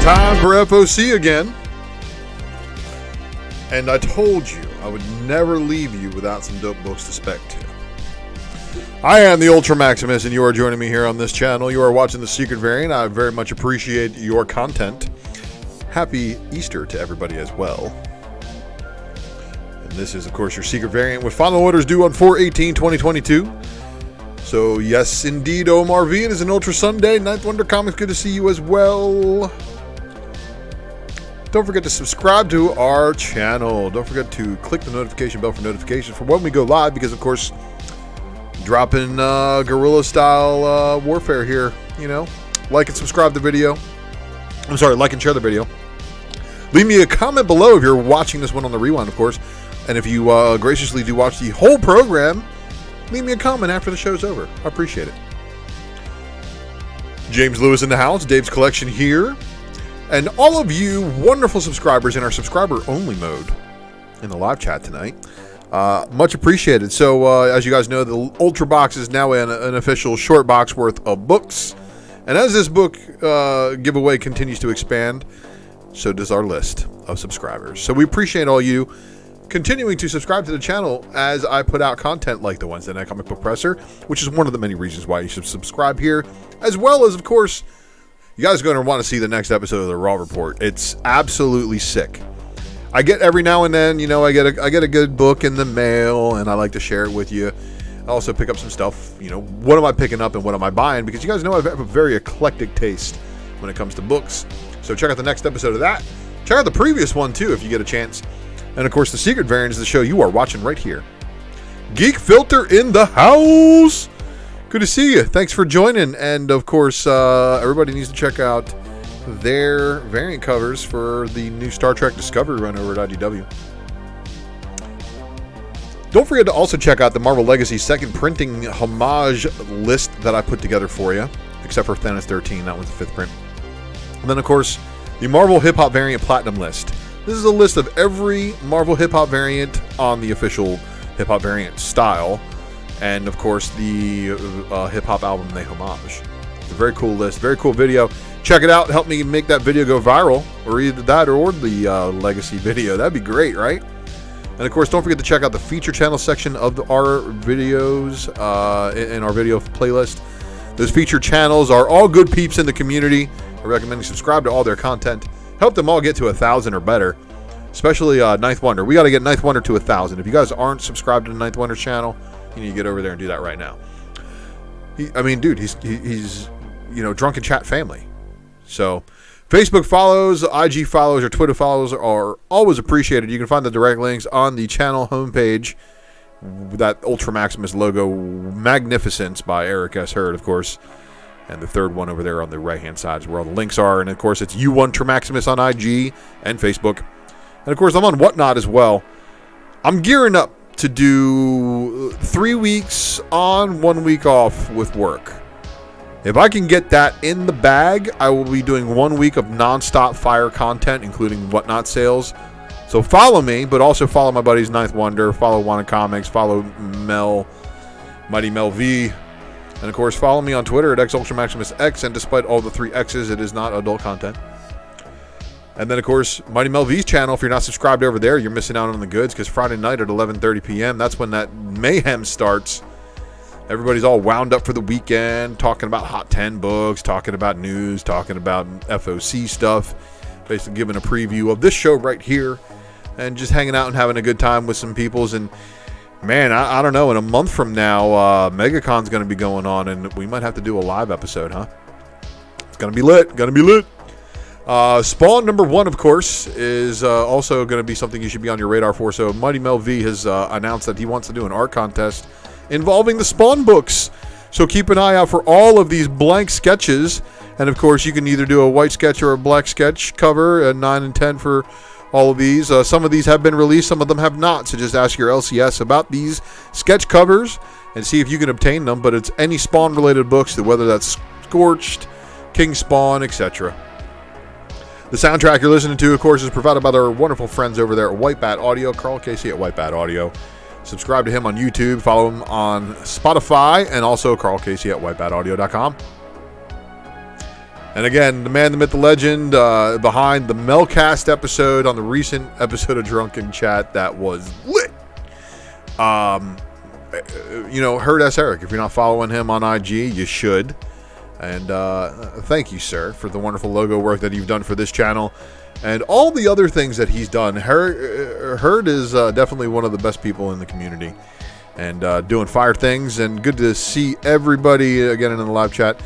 Time for FOC again. And I told you I would never leave you without some dope books to spec to. I am the ULTRAMAXIMUS, and you are joining me here on this channel. You are watching the Secret Variant. I very much appreciate your content. Happy Easter to everybody as well. And this is, of course, your Secret Variant with final orders due on 4/18/2022. So, yes, indeed, Omar V. It is an Ultra Sunday. Ninth Wonder Comics, good to see you as well. Don't forget to subscribe to our channel. Don't forget to click the notification bell for notifications for when we go live, because, of course, dropping Guerilla Style Warfare here, you know. Like and subscribe to the video. I'm sorry, like and share the video. Leave me a comment below if you're watching this one on the rewind, of course. And if you graciously do watch the whole program, leave me a comment after the show's over. I appreciate it. James Lewis in the house. Dave's Collection here. And all of you wonderful subscribers in our subscriber-only mode in the live chat tonight. Much appreciated. So, as you guys know, the Ultra Box is now an official short box worth of books. And as this book giveaway continues to expand, so does our list of subscribers. So we appreciate all you continuing to subscribe to the channel as I put out content like the Wednesday Night Comic Book Presser, which is one of the many reasons why you should subscribe here, as well as, of course, you guys are going to want to see the next episode of the Raw Report. It's absolutely sick. I get every now and then, you know, I get a good book in the mail, and I like to share it with you. I also pick up some stuff, you know, what am I picking up and what am I buying? Because you guys know I have a very eclectic taste when it comes to books. So check out the next episode of that. Check out the previous one, too, if you get a chance. And, of course, the Secret Variant is the show you are watching right here. Geek Filter in the house! Good to see you. Thanks for joining. And, of course, everybody needs to check out their variant covers for the new Star Trek Discovery run over at IDW. Don't forget to also check out the Marvel Legacy second printing homage list that I put together for you, except for Thanos 13. That one's the 5th print. And then, of course, the Marvel Hip Hop Variant Platinum list. This is a list of every Marvel Hip Hop variant on the official Hip Hop Variant style. And, of course, the Hip Hop album they homage. It's a very cool list, very cool video. Check it out. Help me make that video go viral, or either that or the Legacy video. That'd be great, right? And, of course, don't forget to check out the feature channel section of our videos in our video playlist. Those feature channels are all good peeps in the community. I recommend you subscribe to all their content. Help them all get to 1,000 or better, especially Ninth Wonder. We got to get Ninth Wonder to 1,000. If you guys aren't subscribed to the Ninth Wonder channel, you need to get over there and do that right now. He's you know, Drunken Chat family. So, Facebook follows, IG follows, or Twitter follows are always appreciated. You can find the direct links on the channel homepage. That ULTRAMAXIMUS logo, Magnificence by Eric S. Hurd, of course. And the third one over there on the right-hand side is where all the links are. And, of course, it's ULTRAMAXIMUS on IG and Facebook. And, of course, I'm on Whatnot as well. I'm gearing up to do 3 weeks on, 1 week off with work. If I can get that in the bag, I will be doing 1 week of non-stop fire content, including Whatnot sales. So follow me, but also follow my buddies Ninth Wonder, follow Wanted Comics, follow Mel, Mighty Mel V, and of course follow me on Twitter at XUltraMaximusX, and despite all the 3 X's, it is not adult content. And then, of course, Mighty Mel V's channel. If you're not subscribed over there, you're missing out on the goods, because Friday night at 11:30 p.m., that's when that mayhem starts. Everybody's all wound up for the weekend, talking about Hot 10 books, talking about news, talking about FOC stuff, basically giving a preview of this show right here, and just hanging out and having a good time with some peoples. And, man, I don't know, in a month from now, MegaCon's going to be going on, and we might have to do a live episode, huh? It's going to be lit, Spawn number 1, of course, is also going to be something you should be on your radar for. So Mighty Mel V has announced that he wants to do an art contest involving the Spawn books. So keep an eye out for all of these blank sketches. And, of course, you can either do a white sketch or a black sketch cover, 9 and 10 for all of these. Some of these have been released, some of them have not. So just ask your LCS about these sketch covers and see if you can obtain them. But it's any Spawn-related books, whether that's Scorched, King Spawn, etc. The soundtrack you're listening to, of course, is provided by their wonderful friends over there at White Bat Audio, Carl Casey at White Bat Audio. Subscribe to him on YouTube, follow him on Spotify, and also Carl Casey at whitebataudio.com. And again, the man, the myth, the legend behind the Melcast episode on the recent episode of Drunken Chat that was lit. Herd S. Eric. If you're not following him on IG, you should. And thank you, sir, for the wonderful logo work that you've done for this channel and all the other things that he's done. Herd is definitely one of the best people in the community and doing fire things. And good to see everybody again in the live chat.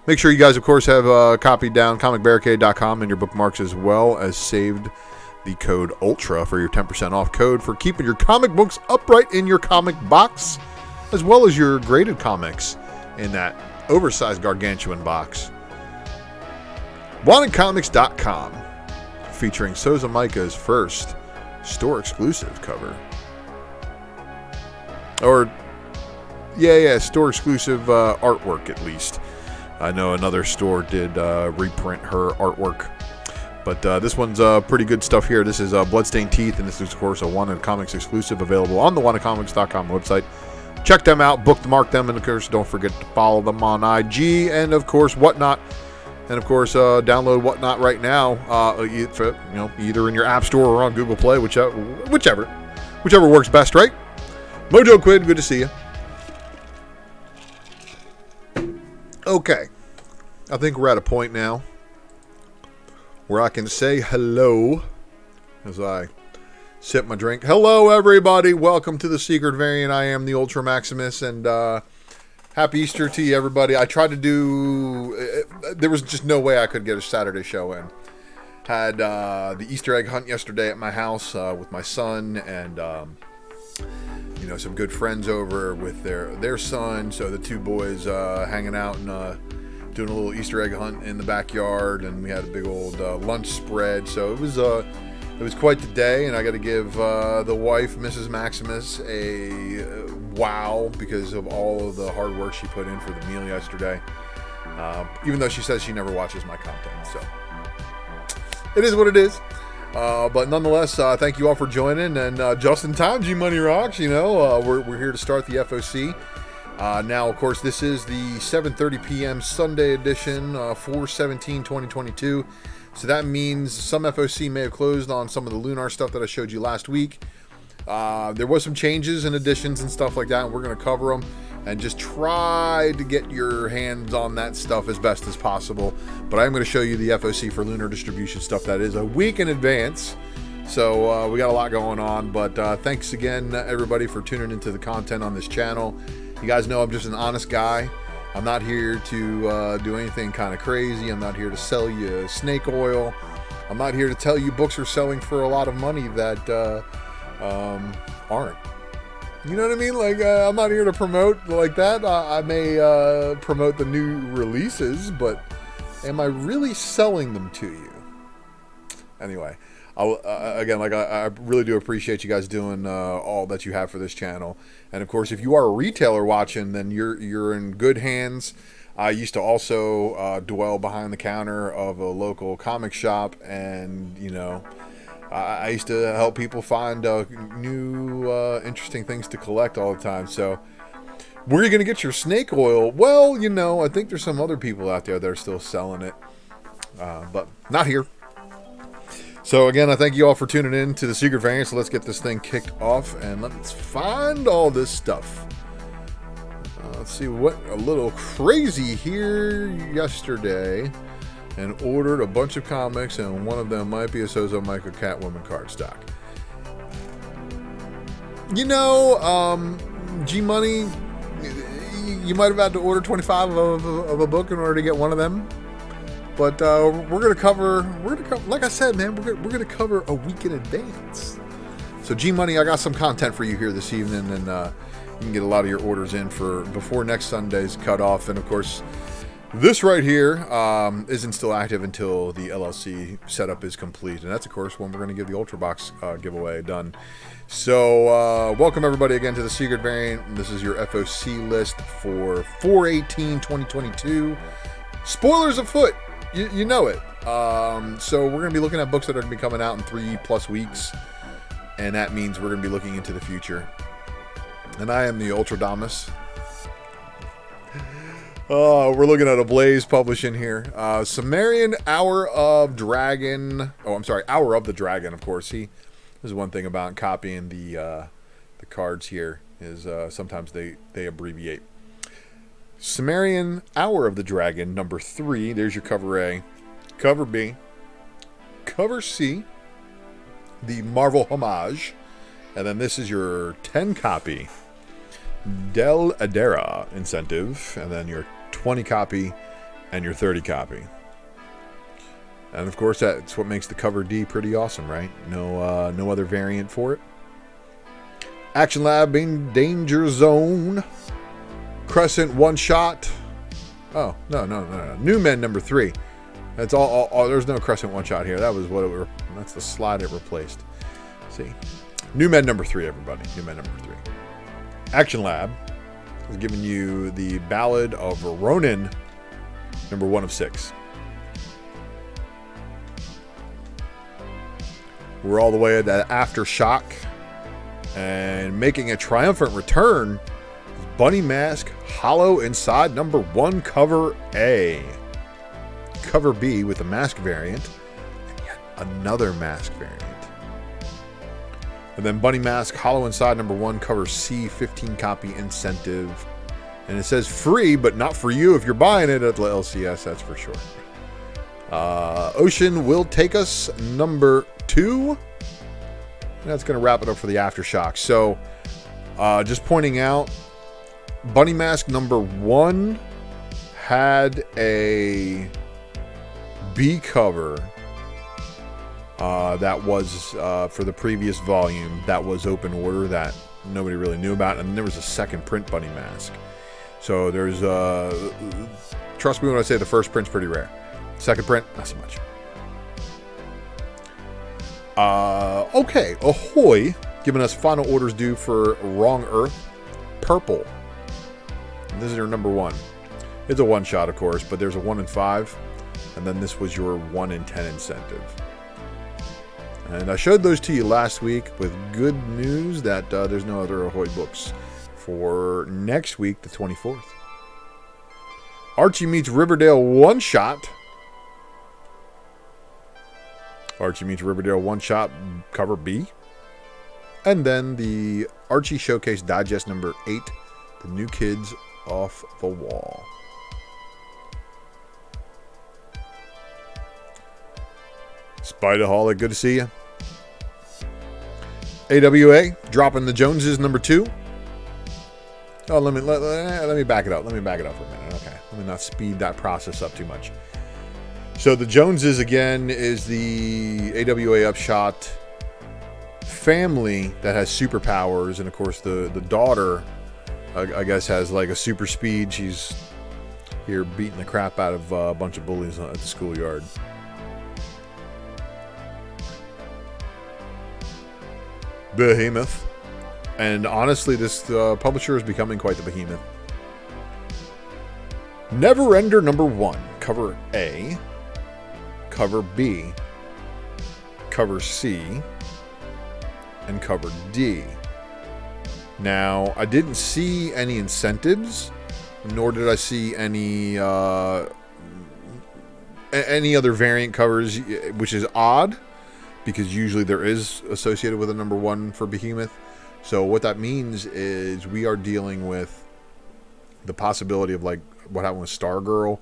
Make sure you guys, of course, have copied down comicbarricade.com and your bookmarks, as well as saved the code ULTRA for your 10% off code for keeping your comic books upright in your comic box, as well as your graded comics in that oversized gargantuan box. WantedComics.com, featuring Soza Micah's first store-exclusive cover. Store-exclusive artwork, at least. I know another store did reprint her artwork. But this one's pretty good stuff here. This is Bloodstained Teeth, and this is, of course, a Wanted Comics exclusive available on the WantedComics.com website. Check them out, bookmark them, and, of course, don't forget to follow them on IG and, of course, Whatnot. And, of course, download Whatnot right now, either in your App Store or on Google Play, whichever works best, right? Mojo Quid, good to see you. Okay, I think we're at a point now where I can say hello as I sip my drink. Hello, everybody. Welcome to the Secret Variant. I am the ULTRAMAXIMUS, and happy Easter to you, everybody. I tried to do... there was just no way I could get a Saturday show in. Had the Easter egg hunt yesterday at my house with my son and... some good friends over with their son, so the two boys hanging out and doing a little Easter egg hunt in the backyard, and we had a big old lunch spread. So it was quite the day, and I got to give the wife, Mrs. Maximus, a wow because of all of the hard work she put in for the meal yesterday. Even though she says she never watches my content, so it is what it is. But nonetheless, thank you all for joining, and just in time, G-Money Rocks, we're here to start the FOC. Now, of course, this is the 7:30 p.m. Sunday edition, 4/17/2022, so that means some FOC may have closed on some of the Lunar stuff that I showed you last week. There was some changes and additions and stuff like that, and we're going to cover them and just try to get your hands on that stuff as best as possible. But I'm going to show you the FOC for Lunar distribution stuff that is a week in advance. So we got a lot going on, but thanks again, everybody, for tuning into the content on this channel. You guys know I'm just an honest guy. I'm not here to do anything kind of crazy. I'm not here to sell you snake oil. I'm not here to tell you books are selling for a lot of money that aren't. You know what I mean? Like, I'm not here to promote like that. I may promote the new releases, but am I really selling them to you? Anyway, I really do appreciate you guys doing all that you have for this channel. And of course, if you are a retailer watching, then you're in good hands. I used to also dwell behind the counter of a local comic shop, and I used to help people find new interesting things to collect all the time. So where are you going to get your snake oil? Well, I think there's some other people out there that are still selling it, but not here. So again, I thank you all for tuning in to the Secret Variant. So let's get this thing kicked off and let's find all this stuff. Let's see what a little crazy here yesterday, and ordered a bunch of comics, and one of them might be a Sozo Micah Catwoman cardstock. G-Money, you might have had to order 25 of a book in order to get one of them. But we're gonna cover, like I said, man, we're gonna cover a week in advance. So G-Money, I got some content for you here this evening, and you can get a lot of your orders in for before next Sunday's cutoff. And of course, this right here isn't still active until the LLC setup is complete, and that's of course when we're going to give the Ultra Box giveaway done. So welcome everybody again to the Secret Variant. This is your FOC list for 4/18/2022. Spoilers afoot, you know it. So we're going to be looking at books that are going to be coming out in 3+ weeks, and that means we're going to be looking into the future. And I am the Ultradamus. We're looking at a Blaze publishing here. Sumerian Hour of Dragon. Oh, I'm sorry, Hour of the Dragon. Of course, this is one thing about copying the cards here is sometimes they abbreviate. Sumerian Hour of the Dragon, number 3. There's your cover A, cover B, cover C, the Marvel homage, and then this is your 10 copy Del Adera incentive, and then your 20 copy and your 30 copy. And of course, that's what makes the cover D pretty awesome, right? No other variant for it. Action Lab in Danger Zone. Crescent one shot. Oh, no. New Men number 3. That's all. There's no Crescent one shot here. That was that's the slide it replaced. See. New Men number 3, everybody. New Men number 3. Action Lab is giving you the Ballad of Ronin, number 1 of 6. We're all the way at that Aftershock, and making a triumphant return is Bunny Mask Hollow Inside, number 1, cover A. Cover B with the mask variant, and yet another mask variant. And then Bunny Mask Hollow Inside, number 1, cover C, 15 copy incentive. And it says free, but not for you if you're buying it at the LCS, that's for sure. Ocean Will Take Us, number 2. And that's going to wrap it up for the Aftershock. So, just pointing out, Bunny Mask number 1 had a B cover that was for the previous volume that was open order that nobody really knew about, and then there was a second print Bunny Mask. So there's trust me when I say the first print's pretty rare. Second print, not so much. Okay, Ahoy giving us final orders due for Wrong Earth Purple. And this is your number 1. It's a one shot, of course, but there's a 1 in 5, and then this was your 1 in 10 incentive. And I showed those to you last week with good news that there's no other Ahoy books for next week, the 24th. Archie Meets Riverdale one shot. Archie Meets Riverdale one shot, cover B. And then the Archie Showcase Digest number 8, The New Kids Off the Wall. Spiderholic, good to see you. AWA dropping the Joneses number 2. Oh, let me back it up. Let me back it up for a minute. Okay, let me not speed that process up too much. So the Joneses again is the AWA Upshot family that has superpowers, and of course the daughter, I guess, has like a super speed. She's here beating the crap out of a bunch of bullies at the schoolyard. Behemoth. And honestly, this publisher is becoming quite the behemoth. Neverender number 1, cover A, cover B, cover C, and cover D. Now, I didn't see any incentives, nor did I see any other variant covers, which is odd, because usually there is associated with a number 1 for Behemoth. So what that means is we are dealing with the possibility of like what happened with Stargirl,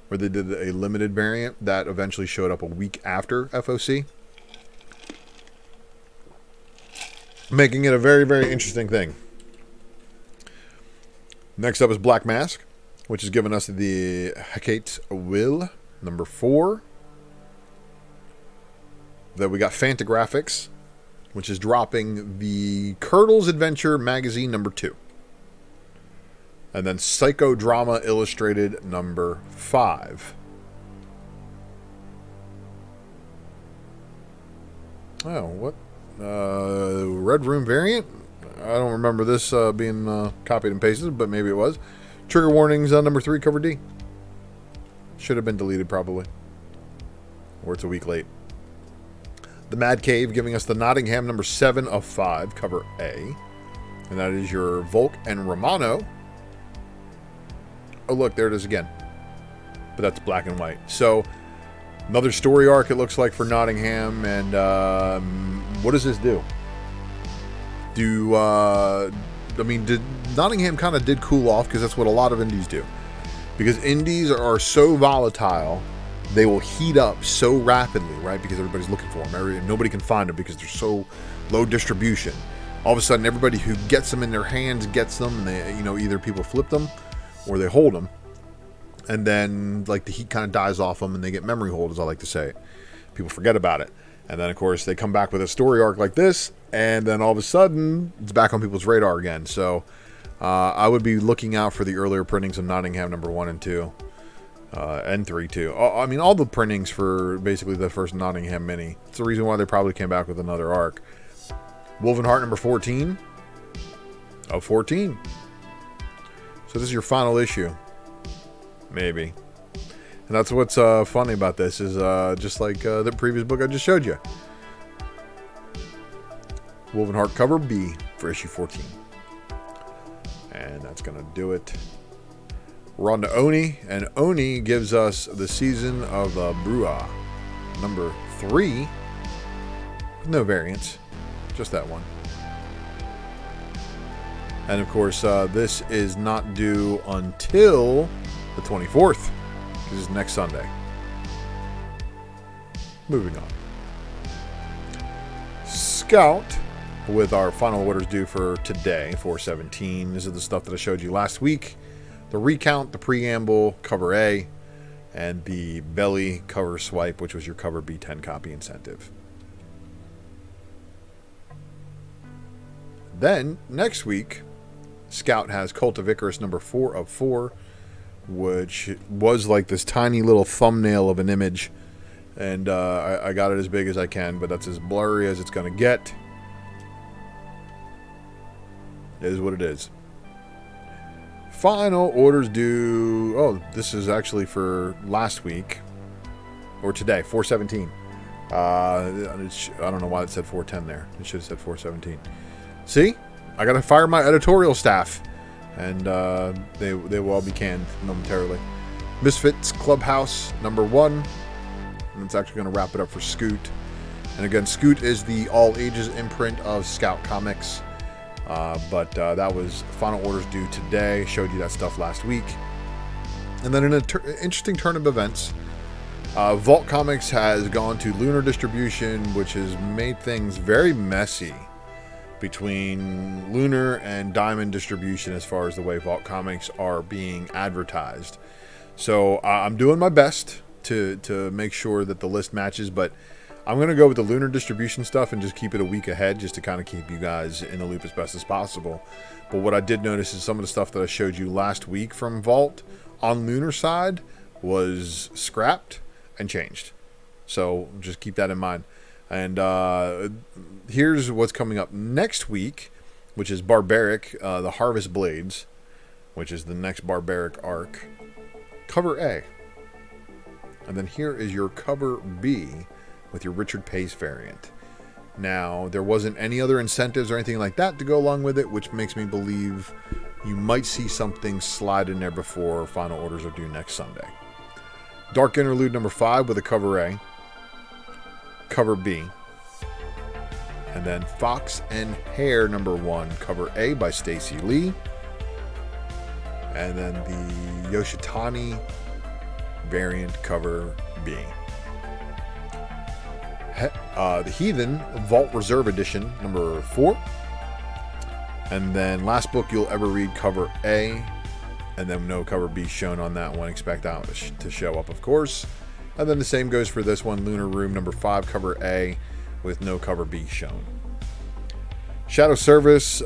where they did a limited variant that eventually showed up a week after FOC, making it a very, very interesting thing. Next up is Black Mask, which has given us the Hecate Will number 4. Then we got Fantagraphics, which is dropping the Curdle's Adventure magazine number 2. And then Psychodrama Illustrated number 5. Oh, what? Red Room variant? I don't remember this being copied and pasted, but maybe it was. Trigger Warnings on number 3, cover D. Should have been deleted probably. Or it's a week late. The Mad Cave giving us the Nottingham number 7 of 5, cover A. And that is your Volk and Romano. Oh, look, there it is again. But that's black and white. So, another story arc, it looks like, for Nottingham. And what does this do? Nottingham kind of did cool off, because that's what a lot of indies do. Because indies are so volatile, they will heat up so rapidly, right? Because everybody's looking for them. Nobody can find them because they're so low distribution. All of a sudden, everybody who gets them in their hands gets them, and they, either people flip them or they hold them. And then, like, the heat kind of dies off them, and they get memory hold, as I like to say. People forget about it. And then, of course, they come back with a story arc like this, and then all of a sudden, it's back on people's radar again. So, I would be looking out for the earlier printings of Nottingham number 1 and 2. And 3, too. All the printings for basically the first Nottingham mini. It's the reason why they probably came back with another arc. Wolvenheart number 14. Of 14. So this is your final issue. Maybe. And that's what's funny about this is just like the previous book I just showed you. Wolvenheart cover B for issue 14. And that's going to do it. We're on to Oni. And Oni gives us the Season of the Brua. Number 3. With no variants. Just that one. And of course, this is not due until the 24th. This is next Sunday. Moving on. Scout, with our final orders due for today, 4/17. This is the stuff that I showed you last week. The recount, the preamble, cover A, and the belly cover swipe, which was your cover B 10 copy incentive. Then, next week, Scout has Cult of Icarus number 4 of 4, which was like this tiny little thumbnail of an image. And I got it as big as I can, but that's as blurry as it's going to get. It is what it is. Final orders due... Oh, this is actually for last week. Or today, 4/17. I don't know why it said 4/10 there. It should have said 4/17. See? I got to fire my editorial staff. And they will all be canned momentarily. Misfits Clubhouse number 1. And it's actually going to wrap it up for Scoot. And again, Scoot is the all-ages imprint of Scout Comics. But that was final orders due today. Showed you that stuff last week. And then in an interesting turn of events, Vault Comics has gone to Lunar distribution, which has made things very messy between Lunar and Diamond distribution as far as the way Vault Comics are being advertised. So I'm doing my best to make sure that the list matches, but I'm going to go with the Lunar distribution stuff and just keep it a week ahead just to kind of keep you guys in the loop as best as possible. But what I did notice is some of the stuff that I showed you last week from Vault on Lunar side was scrapped and changed. So just keep that in mind. And here's what's coming up next week, which is Barbaric, the Harvest Blades, which is the next Barbaric arc. Cover A. And then here is your cover B with your Richard Pace variant. Now, there wasn't any other incentives or anything like that to go along with it, which makes me believe you might see something slide in there before final orders are due next Sunday. Dark Interlude number 5 with a cover A. Cover B. And then Fox and Hare number 1, cover A by Stacey Lee. And then the Yoshitani variant, cover B. The Heathen Vault Reserve Edition number 4. And then Last Book You'll Ever Read, cover A. And then no cover B shown on that one. Expect that to show up, of course. And then the same goes for this one, Lunar Room number 5, cover A, with no cover B shown. Shadow Service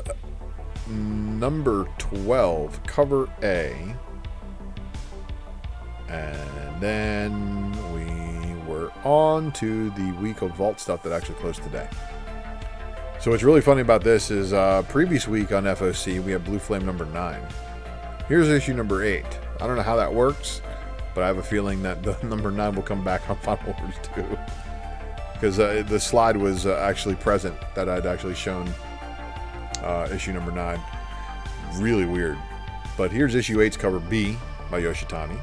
number 12, cover A. And then we were on to the week of Vault stuff that actually closed today. So what's really funny about this is previous week on FOC, we have Blue Flame number 9. Here's issue number 8. I don't know how that works, but I have a feeling that the number 9 will come back on final orders too. Because the slide was actually present that I'd actually shown issue number 9. Really weird. But here's issue 8's cover B by Yoshitani.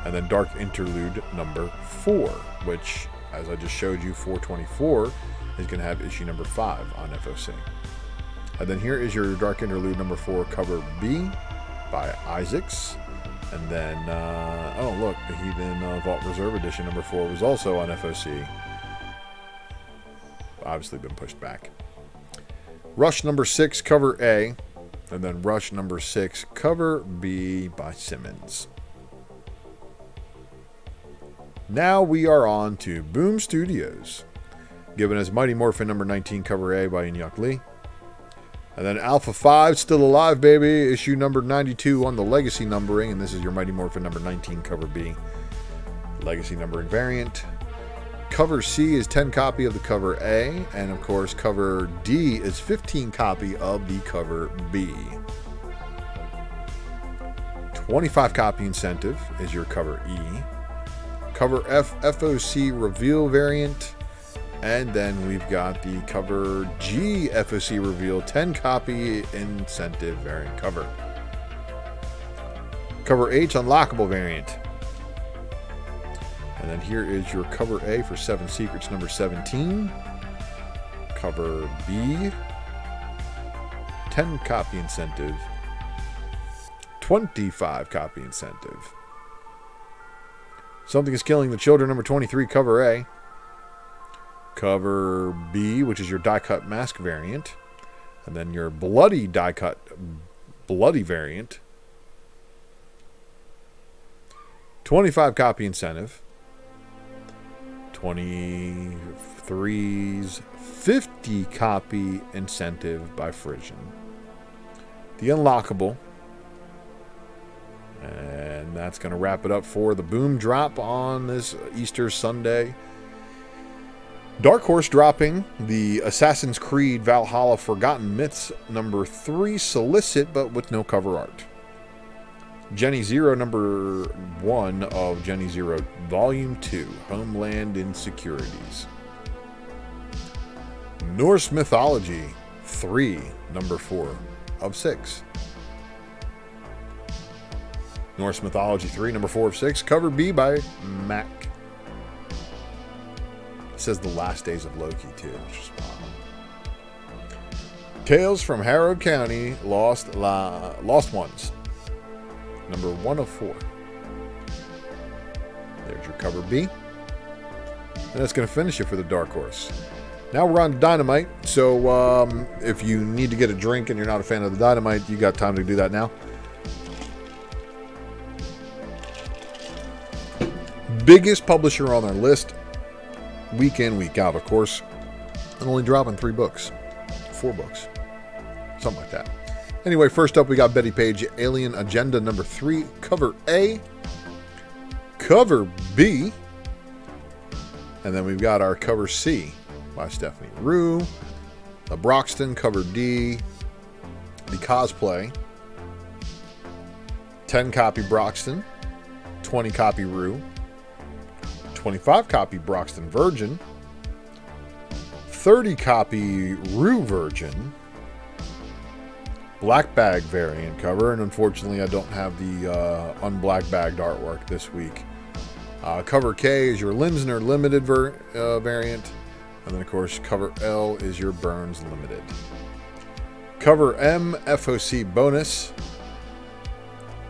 And then Dark Interlude number 4, which, as I just showed you, 424 is going to have issue number 5 on FOC. And then here is your Dark Interlude number 4 cover B by Isaacs. And then, oh look, the Heathen Vault Reserve Edition number 4 was also on FOC. Obviously been pushed back. Rush number 6 cover A. And then Rush number 6 cover B by Simmons. Now we are on to Boom Studios, given as Mighty Morphin number 19 cover A by Inyuk Lee. And then Alpha 5, Still Alive Baby, issue number 92 on the Legacy numbering, and this is your Mighty Morphin number 19 cover B, Legacy numbering variant. Cover C is 10 copy of the cover A, and of course cover D is 15 copy of the cover B. 25 copy incentive is your cover E. Cover F, FOC reveal variant. And then we've got the cover G FOC reveal 10 copy incentive variant cover. Cover H unlockable variant. And then here is your cover A for 7 Secrets number 17. Cover B, 10 copy incentive. 25 copy incentive. Something is Killing the Children number 23 cover A. Cover B, which is your die cut mask variant. And then your bloody die cut bloody variant. 25 copy incentive. 23's 50 copy incentive by Frisian. The unlockable. And that's going to wrap it up for the Boom drop on this Easter Sunday. Dark Horse dropping the Assassin's Creed Valhalla Forgotten Myths number 3 solicit, but with no cover art. Jenny Zero number 1 of Jenny Zero Volume 2, Homeland Insecurities. Norse Mythology 3 number 4 of 6. Norse Mythology 3, number 4 of 6. Cover B by Mac. It says The Last Days of Loki, too. Which is wild. Tales from Harrow County, Lost Ones. Number 1 of 4. There's your cover B. And that's going to finish it for the Dark Horse. Now we're on to Dynamite. So if you need to get a drink and you're not a fan of the Dynamite, you got time to do that now. Biggest publisher on our list, week in, week out, of course, and only dropping 3 books, 4 books, something like that. Anyway, first up, we got Betty Page, Alien Agenda number 3, cover A, cover B, and then we've got our cover C by Stephanie Rue, the Broxton, cover D, the Cosplay, 10 copy Broxton, 20 copy Rue, 25 copy Broxton Virgin, 30 copy Rue Virgin, black bag variant cover, and unfortunately I don't have the unblack bagged artwork this week. Cover K is your Linsner limited variant, and then of course cover L is your Burns limited. Cover M FOC bonus,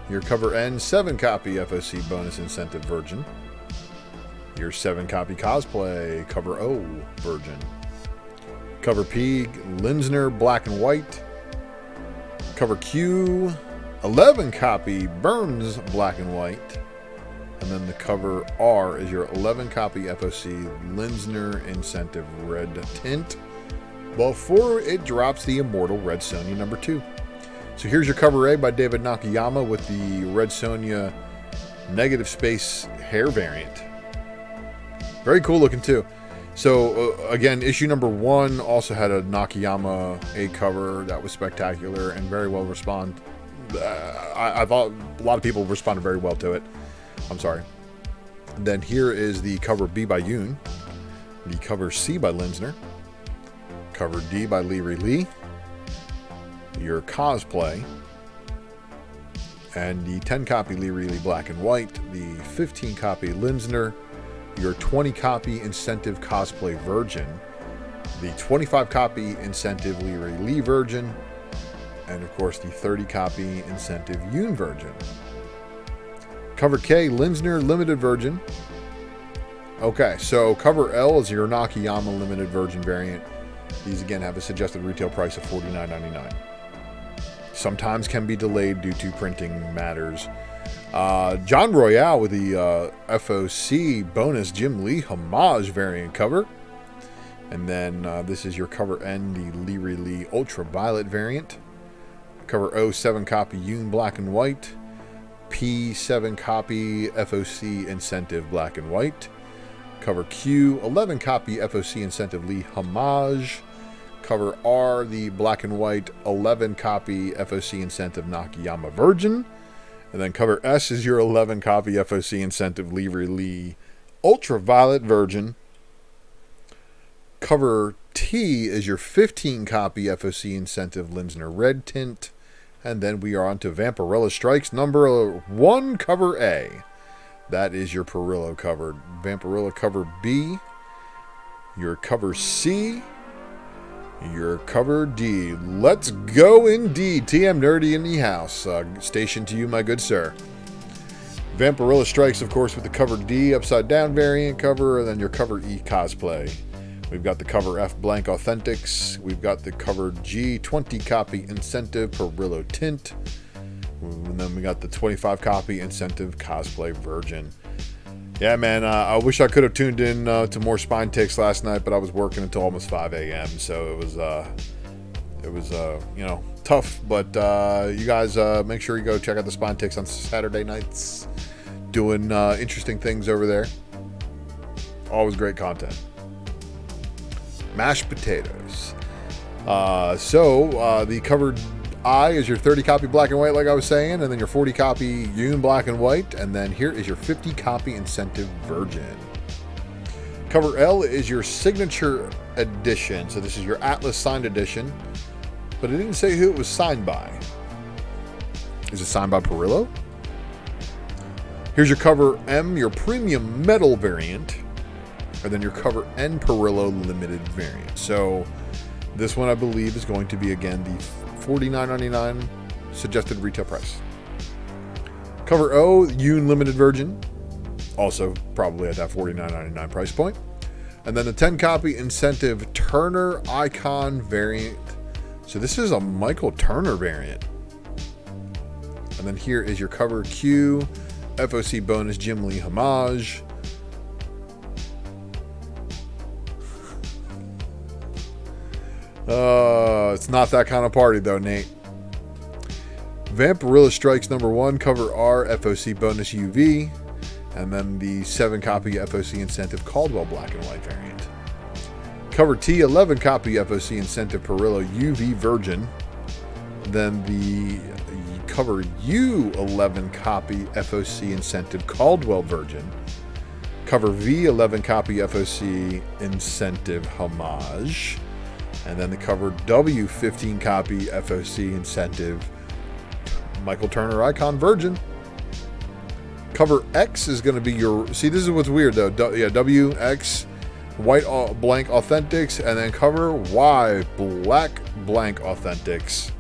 your cover N 7 copy FOC bonus incentive Virgin. Your 7 copy Cosplay, cover O, Virgin. Cover P, Linsner, black and white. Cover Q, 11 copy Burns, black and white. And then the cover R is your 11 copy FOC Linsner incentive red tint, before it drops the Immortal Red Sonja number 2. So here's your cover A by David Nakayama with the Red Sonja negative space hair variant. Very cool looking too. So again, issue number 1 also had a Nakayama A cover that was spectacular and very well responded. I thought a lot of people responded very well to it. I'm sorry. Then here is the cover B by Yoon, the cover C by Linsner, cover D by Leary Lee, your Cosplay, and the 10 copy Lee Reilly black and white, the 15 copy Linsner, your 20 copy incentive cosplay Virgin, the 25 copy incentive Lee Reilly Virgin, and of course the 30 copy incentive Yoon Virgin. Cover K, Linsner Limited Virgin. Okay, so cover L is your Nakayama Limited Virgin variant. These again have a suggested retail price of $49.99. Sometimes can be delayed due to printing matters. John Royale with the FOC bonus Jim Lee homage variant cover. And then this is your cover N, the Lee Reilly Ultraviolet variant. Cover O, 7 copy Yoon black and white. P, 7 copy FOC incentive black and white. Cover Q, 11 copy FOC incentive Lee homage. Cover R, the black and white 11 copy FOC incentive Nakayama Virgin. And then cover S is your 11 copy FOC incentive Lee Reilly Ultraviolet Virgin. Cover T is your 15 copy FOC incentive Linsner Red Tint. And then we are on to Vampirella Strikes number 1, cover A. That is your Perillo cover. Vampirella cover B. Your cover C. Your cover D. Let's go indeed. TM Nerdy in the house. Station to you, my good sir. Vampirella Strikes, of course, with the cover D upside down variant cover, and then your cover E cosplay. We've got the cover F blank Authentics. We've got the cover G 20 copy incentive Perillo Tint. And then we got the 25 copy incentive cosplay Virgin. Yeah, man, I wish I could have tuned in to more spine takes last night, but I was working until almost 5 a.m. So it was tough. But you guys make sure you go check out the spine takes on Saturday nights. Doing interesting things over there. Always great content. Mashed potatoes. The covered I is your 30 copy black and white, like I was saying, and then your 40 copy Yoon black and white, and then here is your 50 copy incentive Virgin. Cover L is your signature edition, so this is your Atlas signed edition, but it didn't say who it was signed by. Is it signed by Perillo? Here's your cover M, your premium metal variant, and then your cover N Perillo limited variant. So this one I believe is going to be again the $49.99 suggested retail price. Cover O, Yoon limited Virgin, also probably at that $49.99 price point. And then the 10 copy incentive Turner Icon variant. So this is a Michael Turner variant. And then here is your cover Q, FOC bonus Jim Lee homage. It's not that kind of party though, Nate. Vampirella Strikes number 1, cover R, FOC bonus UV, and then the 7 copy FOC incentive Caldwell black and white variant. Cover T, 11 copy FOC incentive Perillo UV Virgin, then the cover U, 11 copy FOC incentive Caldwell Virgin. Cover V, 11 copy FOC incentive homage. And then the cover W, 15 copy FOC incentive Michael Turner Icon Virgin. Cover X is going to be your... See, this is what's weird, though. WX, white blank Authentics. And then cover Y, black blank Authentics.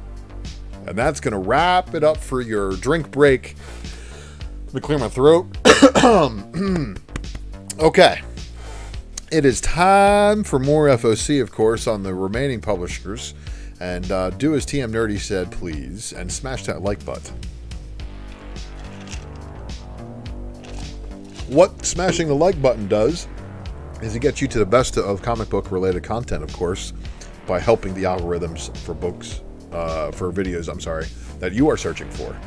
And that's going to wrap it up for your drink break. Let me clear my throat. Okay. It is time for more FOC, of course, on the remaining publishers. And do as TM Nerdy said, please, and smash that like button. What smashing the like button does is it gets you to the best of comic book related content, of course, by helping the algorithms for books, for videos, that you are searching for.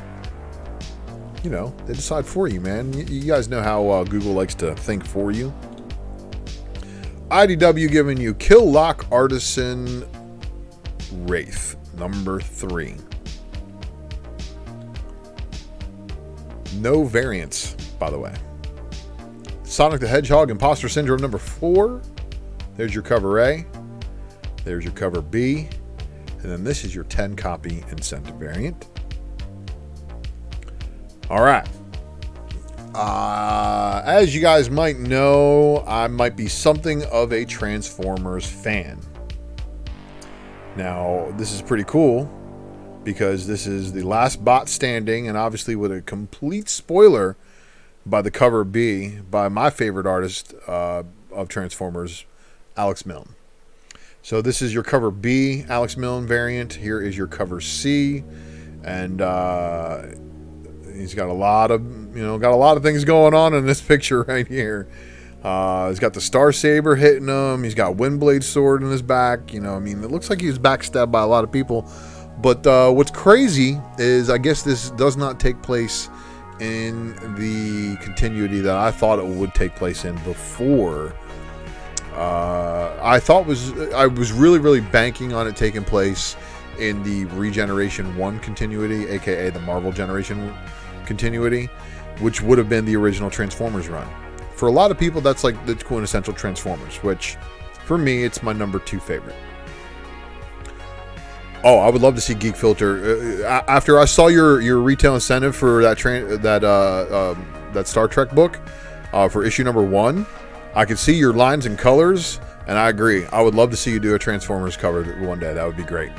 You know, they decide for you, man. You guys know how Google likes to think for you. IDW giving you Kill Lock Artisan Wraith, number 3. No variants, by the way. Sonic the Hedgehog Imposter Syndrome, number 4. There's your cover A. There's your cover B. And then this is your 10 copy incentive variant. All right. As you guys might know, I might be something of a Transformers fan. Now, this is pretty cool because this is the last bot standing, and obviously with a complete spoiler by the cover B by my favorite artist of Transformers, Alex Milne. So this is your cover B, Alex Milne variant. Here is your cover C, and he's got a lot of things going on in this picture right here. He's got the Star Saber hitting him. He's got Windblade sword in his back. It looks like he was backstabbed by a lot of people. But what's crazy is I guess this does not take place in the continuity that I thought it would take place in before. I was really banking on it taking place in the Regeneration 1 continuity, a.k.a. the Marvel Generation continuity, which would have been the original Transformers run. For a lot of people, that's like the quintessential Transformers, which for me, it's my number 2 favorite. Oh, I would love to see Geek Filter. After I saw your retail incentive for that Star Trek book for issue number 1, I could see your lines and colors, and I agree. I would love to see you do a Transformers cover one day. That would be great.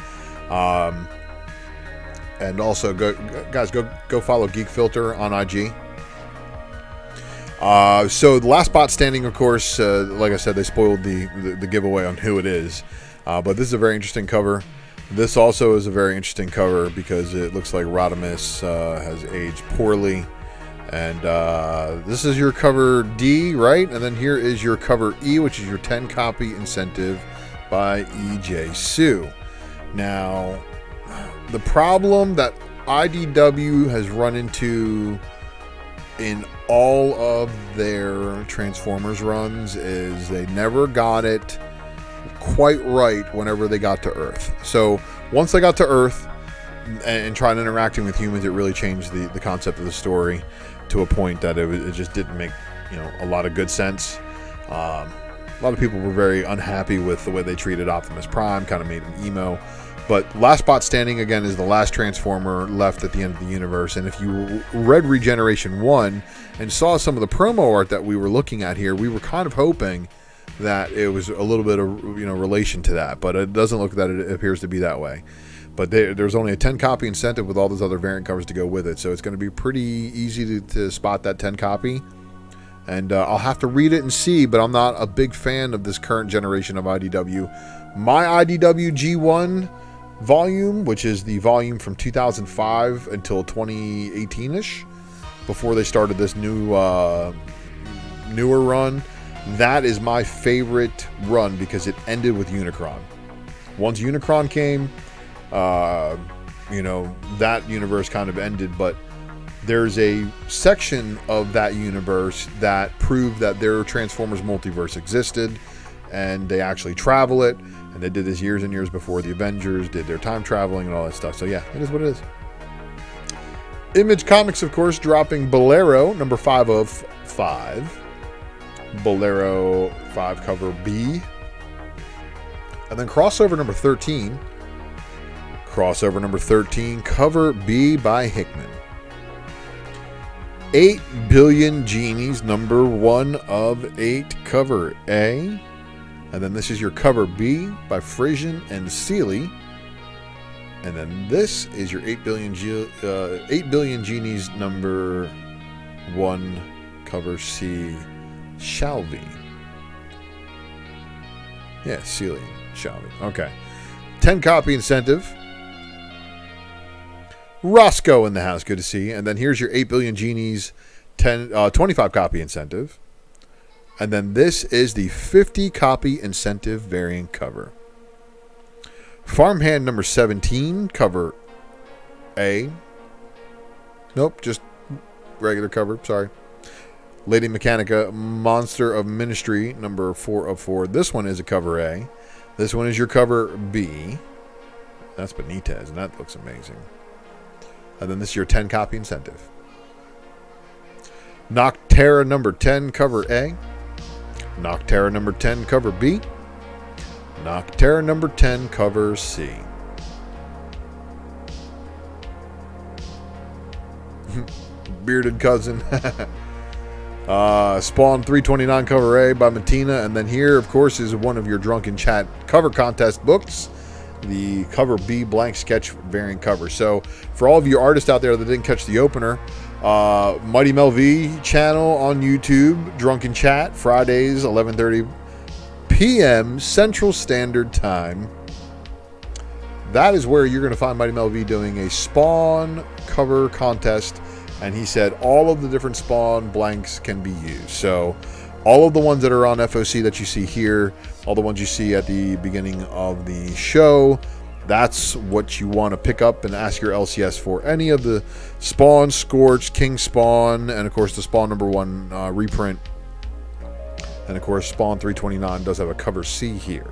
And also, go follow Geek Filter on IG. So the last bot standing, of course, like I said, they spoiled the giveaway on who it is. But this is a very interesting cover. This also is a very interesting cover because it looks like Rodimus has aged poorly. And this is your cover D, right? And then here is your cover E, which is your 10 copy incentive by E.J. Sue. Now, the problem that IDW has run into in all of their Transformers runs is they never got it quite right whenever they got to Earth. So once they got to Earth and tried interacting with humans, it really changed the concept of the story to a point that it just didn't make a lot of good sense. A lot of people were very unhappy with the way they treated Optimus Prime, kind of made him emo. But Last Bot Standing, again, is the last Transformer left at the end of the universe. And if you read Regeneration 1 and saw some of the promo art that we were looking at here, we were kind of hoping that it was a little bit of relation to that. But it doesn't look that it appears to be that way. But there's only a 10 copy incentive with all those other variant covers to go with it. So it's going to be pretty easy to spot that 10 copy. And I'll have to read it and see, but I'm not a big fan of this current generation of IDW. My IDW G1 volume, which is the volume from 2005 until 2018-ish, before they started this newer run, that is my favorite run because it ended with Unicron. Once Unicron came, that universe kind of ended, but there's a section of that universe that proved that their Transformers multiverse existed, and they actually travel it, and they did this years and years before the Avengers did their time traveling and all that stuff. So yeah, it is what it is. Image Comics, of course, dropping Bolero number 5 of 5. Bolero 5 cover B. And then crossover number 13. Crossover number 13, cover B by Hickman. 8 Billion Genies, number 1 of 8, cover A. And then this is your cover B by Frisian and Seeley. And then this is your 8 Billion Genies, number 1, cover C, Shalvey. Yeah, Seeley, Shalvey. Okay. 10 copy incentive. Rosko in the house, good to see. And then here's your 8 Billion Genies 25 copy incentive. And then this is the 50 copy incentive variant cover. Farmhand number 17, cover A. Nope, just regular cover, sorry. Lady Mechanica, Monster of Ministry, number 4 of 4. This one is a cover A. This one is your cover B. That's Benitez, and that looks amazing. And then this is your 10 copy incentive. Nocterra number 10, cover A. Nocterra number 10, cover B. Nocterra number 10, cover C. Bearded cousin. Spawn 329 cover A by Matina. And then here, of course, is one of your Drunken Chat cover contest books. The cover B blank sketch variant cover. So for all of you artists out there that didn't catch the opener, Mighty Mel V channel on YouTube, Drunken Chat, Fridays, 11:30 p.m. Central Standard Time. That is where you're going to find Mighty Mel V doing a Spawn cover contest. And he said all of the different Spawn blanks can be used. So all of the ones that are on FOC that you see here, all the ones you see at the beginning of the show, that's what you want to pick up and ask your LCS for. Any of the Spawn, Scorch, King Spawn, and of course the Spawn #1 reprint. And of course Spawn 329 does have a cover C here.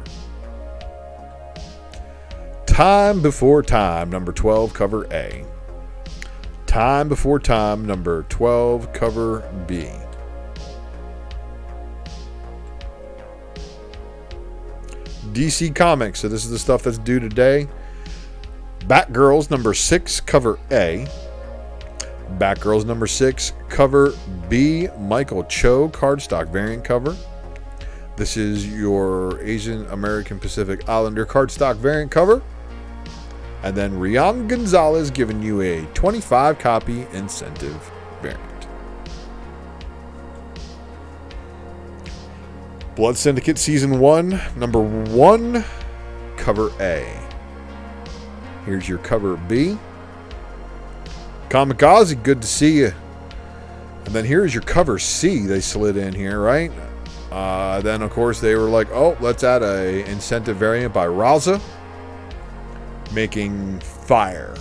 Time Before Time, number 12, cover A. Time Before Time, number 12, cover B. DC Comics, so this is the stuff that's due today. Batgirls, number 6, cover A. Batgirls, number 6, cover B. Michael Cho, cardstock variant cover. This is your Asian American Pacific Islander cardstock variant cover. And then Rian Gonzalez giving you a 25 copy incentive variant. Blood Syndicate Season 1, number 1, cover A. Here's your cover B. Kamikaze, good to see you. And then here's your cover C they slid in here, right? Then, of course, they were like, oh, let's add a incentive variant by Raza. Making Fire.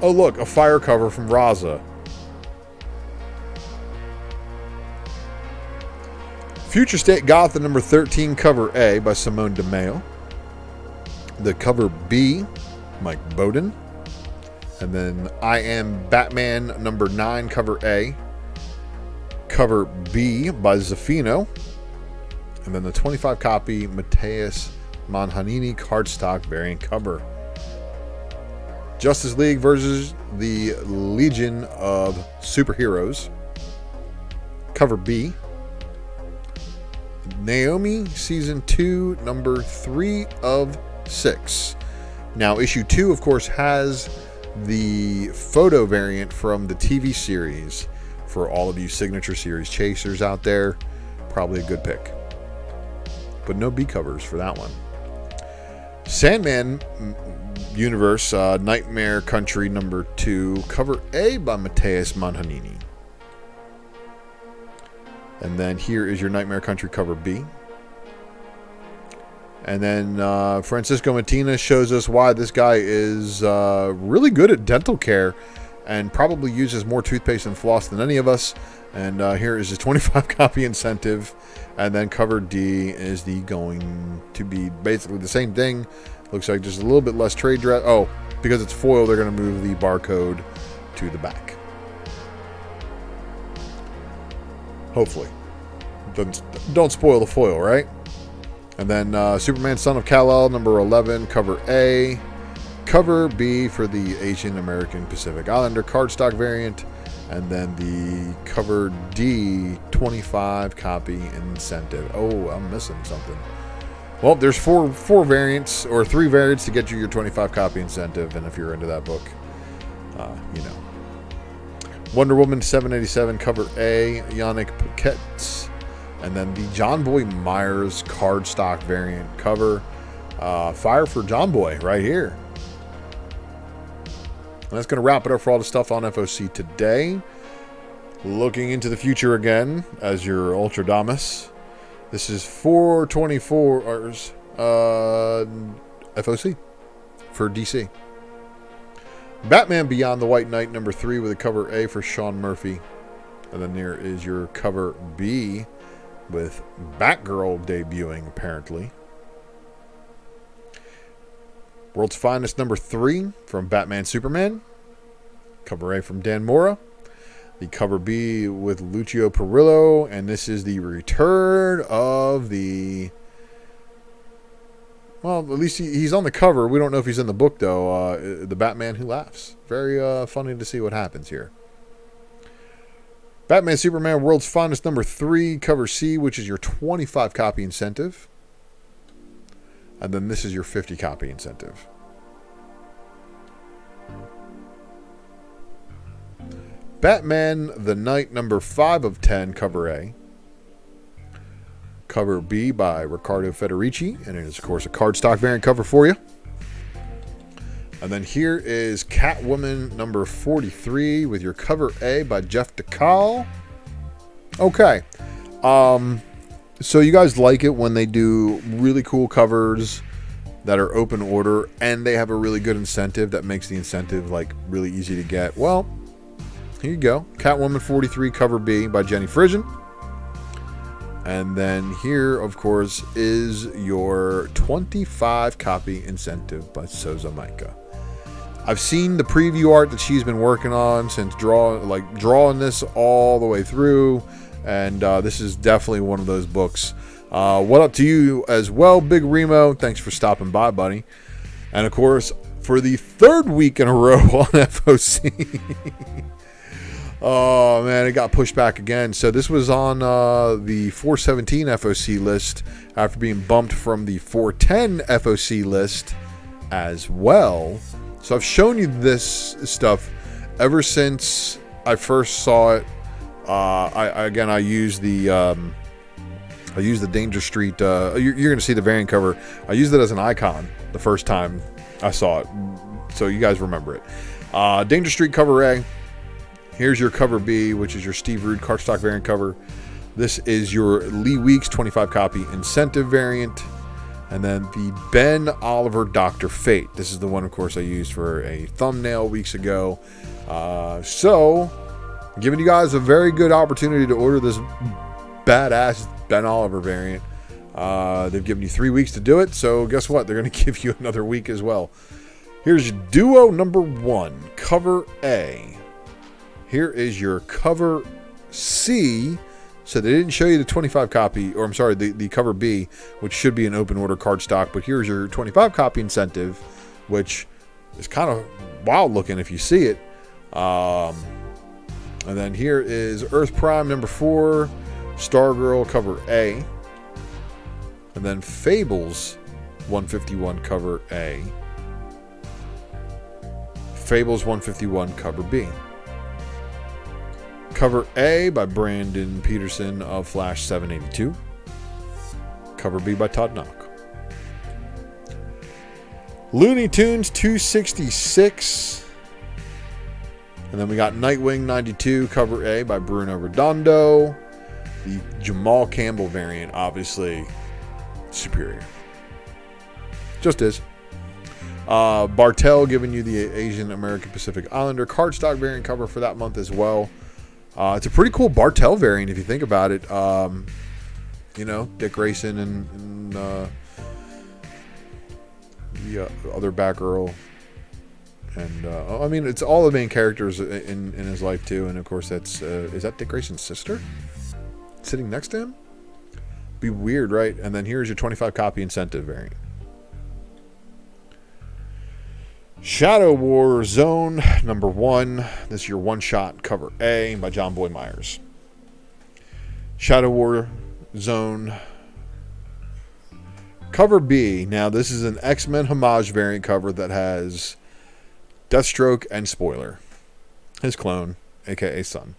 Oh, look, a Fire cover from Raza. Future State Gotham number 13, cover A by Simone DeMeo. The cover B, Mike Bowden. And then I Am Batman number 9, cover A. Cover B by Zafino. And then the 25 copy Mateus Manhanini cardstock variant cover. Justice League versus the Legion of Superheroes. Cover B. Naomi Season 2, number 3 of 6. Now, issue 2, of course, has the photo variant from the TV series. For all of you Signature Series chasers out there, probably a good pick. But no B covers for that one. Sandman Universe, Nightmare Country number 2, cover A by Mateus Manhanini. And then here is your Nightmare Country cover B. And then Francisco Matina shows us why this guy is really good at dental care and probably uses more toothpaste and floss than any of us. And here is his 25 copy incentive. And then cover D is going to be basically the same thing. Looks like just a little bit less trade dress. Oh, because it's foil, they're going to move the barcode to the back. Hopefully. Don't spoil the foil, right? And then Superman Son of Kal-El, number 11, cover A. Cover B for the Asian American Pacific Islander cardstock variant. And then the cover D, 25 copy incentive. Oh, I'm missing something. Well, there's four variants, or 3 variants to get you your 25 copy incentive. And if you're into that book, you know. Wonder Woman 787, cover A, Yannick Paquette. And then the John Boy Myers cardstock variant cover. Fire for John Boy right here. And that's going to wrap it up for all the stuff on FOC today. Looking into the future again as your Ultradamus. This is 4/24 FOC for DC. Batman Beyond the White Knight number 3 with a cover A for Sean Murphy. And then there is your cover B with Batgirl debuting apparently. World's Finest number 3 from Batman Superman. Cover A from Dan Mora. The cover B with Lucio Perillo. And this is the return of the... Well, at least he's on the cover. We don't know if he's in the book, though. The Batman Who Laughs. Very funny to see what happens here. Batman Superman World's Finest number 3, cover C, which is your 25 copy incentive. And then this is your 50 copy incentive. Batman the Knight number 5 of 10, cover A. Cover B by Riccardo Federici, and it is, of course, a cardstock variant cover for you. And then here is Catwoman number 43 with your cover A by Jeff DeCall. Okay. So you guys like it when they do really cool covers that are open order and they have a really good incentive that makes the incentive like really easy to get. Well, here you go. Catwoman 43 cover B by Jenny Frisian. And then here, of course, is your 25 copy incentive by Souza Micah. I've seen the preview art that she's been working on since drawing this all the way through, and this is definitely one of those books. What up to you as well, Big Remo? Thanks for stopping by, buddy. And of course, for the 3rd week in a row on FOC. Oh man, it got pushed back again. So this was on the 417 FOC list after being bumped from the 410 FOC list as well. So I've shown you this stuff ever since I first saw it. I used the Danger Street. You're going to see the variant cover. I used it as an icon the first time I saw it, so you guys remember it. Danger Street cover A. Here's your cover B, which is your Steve Rude cardstock variant cover. This is your Lee Weeks 25 copy incentive variant. And then the Ben Oliver Dr. Fate. This is the one, of course, I used for a thumbnail weeks ago. So, giving you guys a very good opportunity to order this badass Ben Oliver variant. They've given you 3 weeks to do it. So, guess what? They're going to give you another week as well. Here's Duo number 1, cover A. Here is your cover C. So they didn't show you the 25 copy, or I'm sorry, the cover B, which should be an open order cardstock. But here's your 25 copy incentive, which is kind of wild looking if you see it. And then here is Earth Prime number 4, Stargirl cover A. And then Fables 151 cover A. Fables 151 cover B. Cover A by Brandon Peterson of Flash 782. Cover B by Todd Knock. Looney Tunes 266. And then we got Nightwing 92, cover A by Bruno Redondo. The Jamal Campbell variant, obviously superior. Just is. Bartel giving you the Asian American Pacific Islander cardstock variant cover for that month as well. It's a pretty cool Bartel variant if you think about it. You know, Dick Grayson and the other Batgirl. And, I mean, it's all the main characters in his life, too. And, of course, that's... is that Dick Grayson's sister? Sitting next to him? Be weird, right? And then here's your 25 copy incentive variant. Shadow War Zone number 1. This is your one-shot cover A by John Boy Myers. Shadow War Zone cover B. Now, this is an X-Men homage variant cover that has Deathstroke and Spoiler, his clone, a.k.a. son.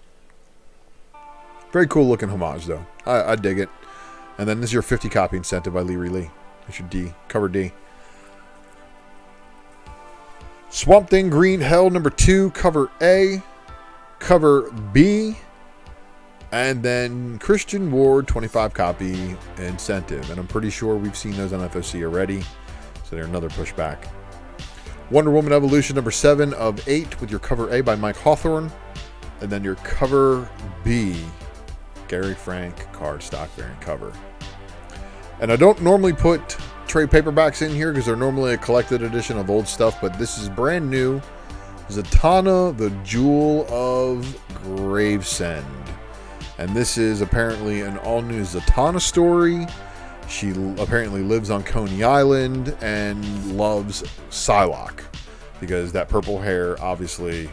Very cool looking homage, though. I dig it. And then this is your 50 copy incentive by Leary Lee. That's your D, cover D. Swamp Thing Green Hell number 2, cover A, cover B, and then Christian Ward 25 copy incentive. And I'm pretty sure we've seen those on FOC already, so they're another pushback. Wonder Woman Evolution number 7 of 8 with your cover A by Mike Hawthorne, and then your cover B, Gary Frank cardstock variant cover. And I don't normally put trade paperbacks in here because they're normally a collected edition of old stuff, but this is brand new. Zatanna, the Jewel of Gravesend. And this is apparently an all-new Zatanna story. She apparently lives on Coney Island and loves Psylocke because that purple hair obviously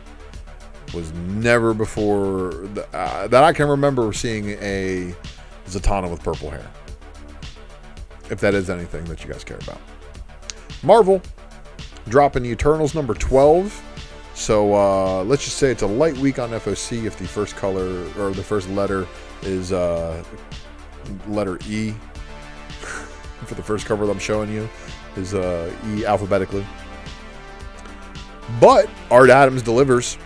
was never before that I can remember seeing a Zatanna with purple hair. If that is anything that you guys care about. Marvel dropping the Eternals number 12. So let's just say it's a light week on FOC if the first color or the first letter is letter E. For the first cover that I'm showing you is E alphabetically. But Art Adams delivers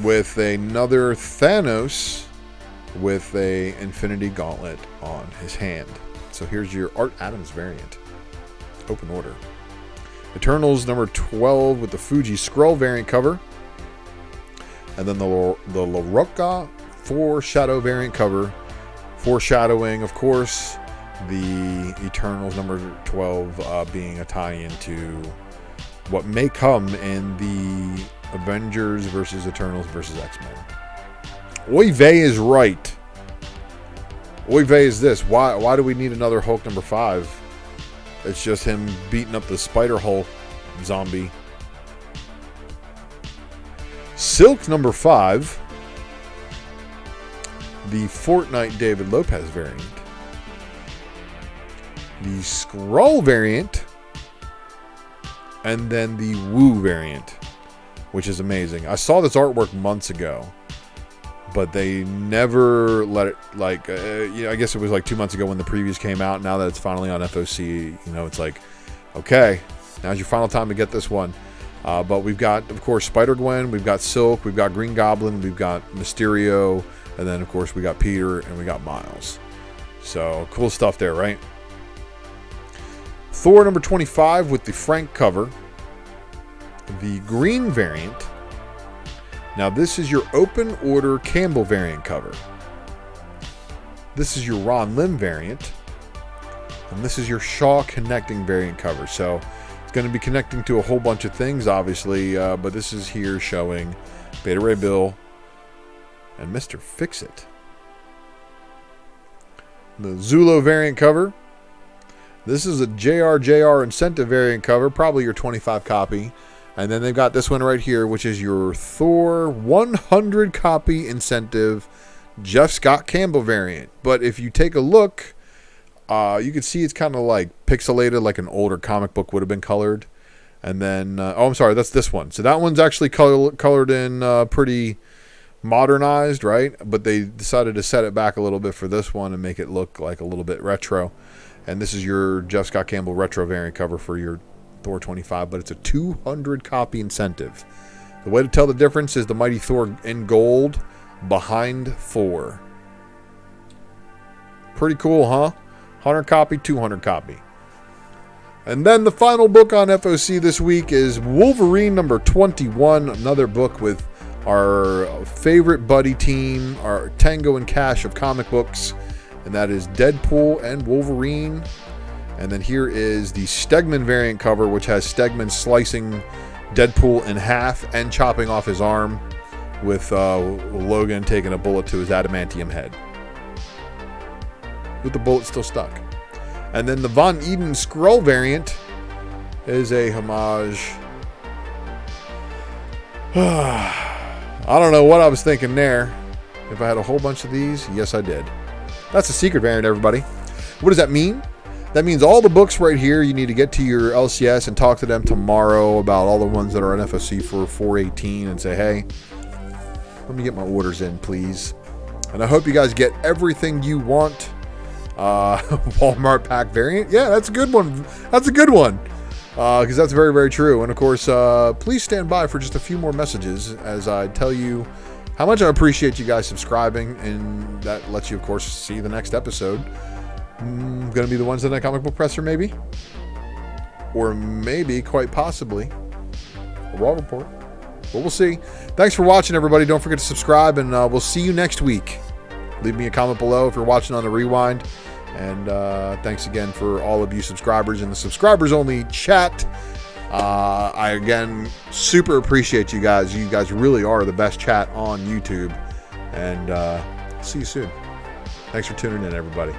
with another Thanos with a Infinity Gauntlet on his hand. So here's your Art Adams variant. Open order. Eternals number 12 with the Fuji Skrull variant cover. And then the LaRocca Foreshadow variant cover. Foreshadowing, of course, the Eternals number 12 being a tie-in to what may come in the Avengers versus Eternals versus X-Men. Oy vey is right. Oy vey is this. Why do we need another Hulk number 5? It's just him beating up the Spider Hulk zombie. Silk number 5. The FORTNITE David Lopez variant. The Skrull variant. And then the Woo variant, which is amazing. I saw this artwork months ago, but they never let it, like, I guess it was like 2 months ago when the previews came out. Now that it's finally on FOC, it's like, okay, now's your final time to get this one. But we've got, of course, Spider-Gwen, we've got Silk, we've got Green Goblin, we've got Mysterio, and then, of course, we got Peter, and we got Miles. So, cool stuff there, right? Thor number 25 with the Frank cover. The green variant. Now, this is your open order Campbell variant cover. This is your Ron Lim variant. And this is your Shaw connecting variant cover. So, it's going to be connecting to a whole bunch of things, obviously. But this is here showing Beta Ray Bill and Mr. Fix-It. The Zulo variant cover. This is a JRJR incentive variant cover, probably your 25 copy. And then they've got this one right here, which is your Thor 100 copy incentive Jeff Scott Campbell variant. But if you take a look, you can see it's kind of like pixelated, like an older comic book would have been colored. And then, I'm sorry, that's this one. So that one's actually colored in pretty modernized, right? But they decided to set it back a little bit for this one and make it look like a little bit retro. And this is your Jeff Scott Campbell retro variant cover for your Thor 25, but it's a 200 copy incentive. The way to tell the difference is the Mighty Thor in gold behind Thor. Pretty cool, huh? 100 copy, 200 copy. And then the final book on FOC this week is Wolverine number 21, another book with our favorite buddy team, our Tango and Cash of comic books. And that is Deadpool and Wolverine. And then here is the Stegman variant cover, which has Stegman slicing Deadpool in half and chopping off his arm, with Logan taking a bullet to his adamantium head, with the bullet still stuck. And then the Von Eden Skrull variant is a homage. I don't know what I was thinking there. If I had a whole bunch of these, yes I did. That's a secret variant, everybody. What does that mean? That means all the books right here, you need to get to your LCS and talk to them tomorrow about all the ones that are on FOC for 418 and say, hey, let me get my orders in, please. And I hope you guys get everything you want. Walmart pack variant. Yeah, that's a good one. That's a good one. Because that's very, very true. And of course, please stand by for just a few more messages as I tell you how much I appreciate you guys subscribing, and that lets you, of course, see the next episode. Going to be the Wednesday Night Comic Book Presser, maybe? Or maybe, quite possibly, a Raw Report. But we'll see. Thanks for watching, everybody. Don't forget to subscribe, and we'll see you next week. Leave me a comment below if you're watching on the rewind. And thanks again for all of you subscribers in the subscribers-only chat. I, again, super appreciate you guys. You guys really are the best chat on YouTube. And see you soon. Thanks for tuning in, everybody.